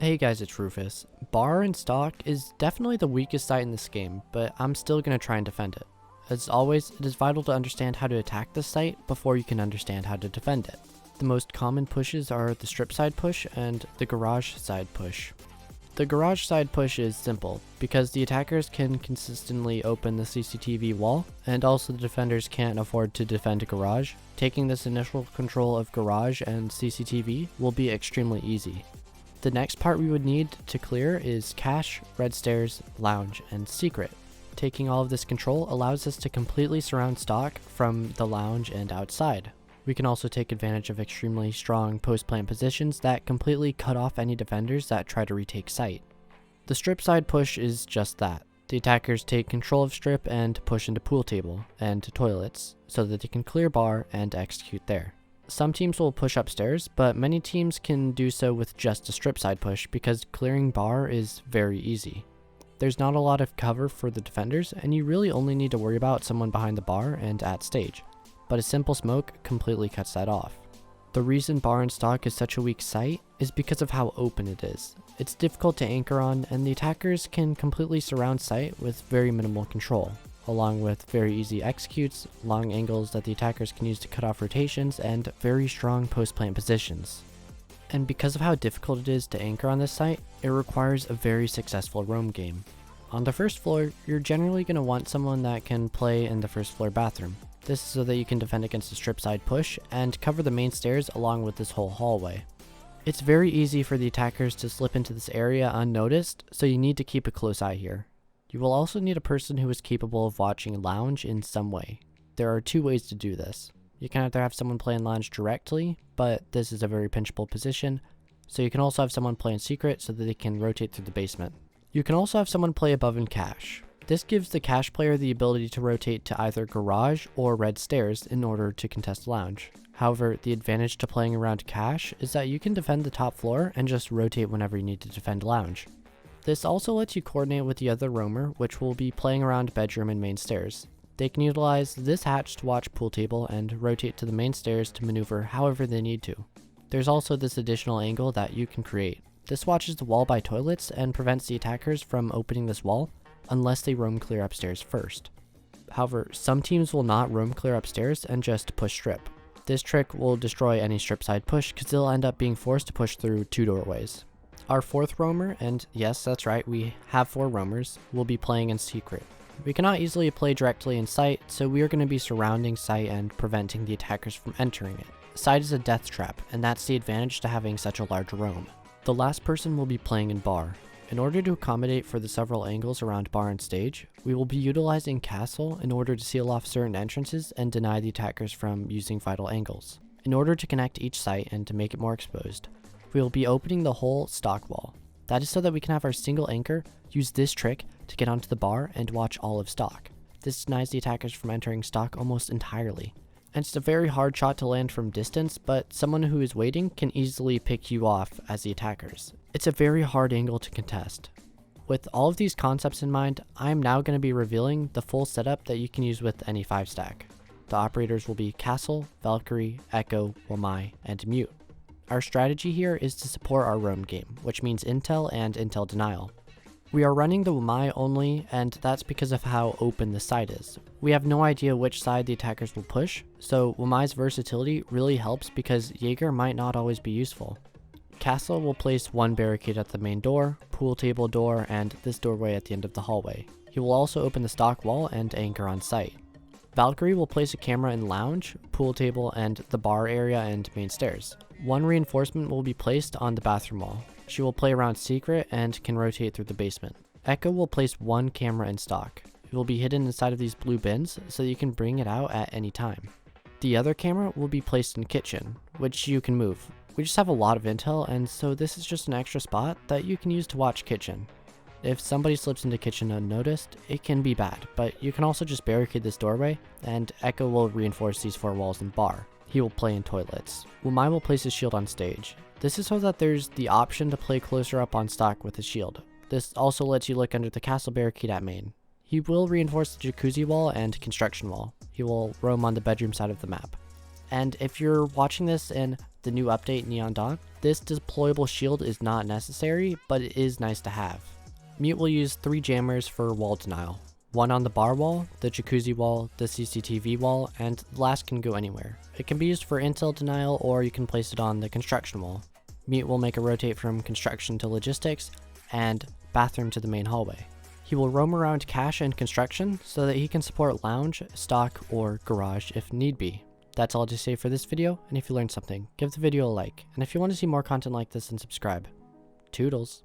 Hey guys, it's Rufus. Bar in stock is definitely the weakest site in this game, but I'm still going to try and defend it. As always, it is vital to understand how to attack this site before you can understand how to defend it. The most common pushes are the strip side push and the garage side push. The garage side push is simple, because the attackers can consistently open the CCTV wall, and also the defenders can't afford to defend garage. Taking this initial control of garage and CCTV will be extremely easy. The next part we would need to clear is cache, red stairs, lounge, and secret. Taking all of this control allows us to completely surround stock from the lounge and outside. We can also take advantage of extremely strong post-plant positions that completely cut off any defenders that try to retake site. The strip side push is just that. The attackers take control of strip and push into pool table and toilets so that they can clear bar and execute there. Some teams will push upstairs, but many teams can do so with just a strip side push because clearing bar is very easy. There's not a lot of cover for the defenders, and you really only need to worry about someone behind the bar and at stage, but a simple smoke completely cuts that off. The reason bar in stock is such a weak site is because of how open it is. It's difficult to anchor on, and the attackers can completely surround site with very minimal control, along with very easy executes, long angles that the attackers can use to cut off rotations, and very strong post-plant positions. And because of how difficult it is to anchor on this site, it requires a very successful roam game. On the first floor, you're generally going to want someone that can play in the first floor bathroom. This is so that you can defend against a strip side push and cover the main stairs along with this whole hallway. It's very easy for the attackers to slip into this area unnoticed, so you need to keep a close eye here. You will also need a person who is capable of watching lounge in some way. There are two ways to do this. You can either have someone play in lounge directly, but this is a very pinchable position, so you can also have someone play in secret so that they can rotate through the basement. You can also have someone play above in cache. This gives the cache player the ability to rotate to either garage or red stairs in order to contest lounge. However, the advantage to playing around cache is that you can defend the top floor and just rotate whenever you need to defend lounge. This also lets you coordinate with the other roamer, which will be playing around bedroom and main stairs. They can utilize this hatch to watch pool table and rotate to the main stairs to maneuver however they need to. There's also this additional angle that you can create. This watches the wall by toilets and prevents the attackers from opening this wall unless they roam clear upstairs first. However, some teams will not roam clear upstairs and just push strip. This trick will destroy any strip side push because they'll end up being forced to push through two doorways. Our fourth roamer, and yes, that's right, we have 4 roamers, will be playing in secret. We cannot easily play directly in sight, so we are going to be surrounding sight and preventing the attackers from entering it. Sight is a death trap, and that's the advantage to having such a large roam. The last person will be playing in bar. In order to accommodate for the several angles around bar and stage, we will be utilizing castle in order to seal off certain entrances and deny the attackers from using vital angles. In order to connect each site and to make it more exposed, we will be opening the whole stock wall. That is so that we can have our single anchor use this trick to get onto the bar and watch all of stock. This denies the attackers from entering stock almost entirely. And it's a very hard shot to land from distance, but someone who is waiting can easily pick you off as the attackers. It's a very hard angle to contest. With all of these concepts in mind, I am now going to be revealing the full setup that you can use with any 5-stack. The operators will be Castle, Valkyrie, Echo, Wamai, and Mute. Our strategy here is to support our roam game, which means intel and intel denial. We are running the Wamai only, and that's because of how open the site is. We have no idea which side the attackers will push, so Wamai's versatility really helps because Jaeger might not always be useful. Castle will place 1 barricade at the main door, pool table door, and this doorway at the end of the hallway. He will also open the stock wall and anchor on site. Valkyrie will place a camera in lounge, pool table, and the bar area and main stairs. 1 reinforcement will be placed on the bathroom wall. She will play around secret and can rotate through the basement. Echo will place 1 camera in stock. It will be hidden inside of these blue bins so that you can bring it out at any time. The other camera will be placed in kitchen, which you can move. We just have a lot of intel, and so this is just an extra spot that you can use to watch kitchen. If somebody slips into kitchen unnoticed, it can be bad, but you can also just barricade this doorway, and Echo will reinforce these 4 walls in bar. He will play in toilets. Wamai will place his shield on stage. This is so that there's the option to play closer up on stock with his shield. This also lets you look under the castle barricade at main. He will reinforce the jacuzzi wall and construction wall. He will roam on the bedroom side of the map. And if you're watching this in the new update Neon Dawn, this deployable shield is not necessary, but it is nice to have. Mute will use 3 jammers for wall denial. One on the bar wall, the jacuzzi wall, the CCTV wall, and the last can go anywhere. It can be used for intel denial, or you can place it on the construction wall. Mute will make a rotate from construction to logistics, and bathroom to the main hallway. He will roam around cache and construction so that he can support lounge, stock, or garage if need be. That's all to say for this video, and if you learned something, give the video a like, and if you want to see more content like this, then subscribe. Toodles!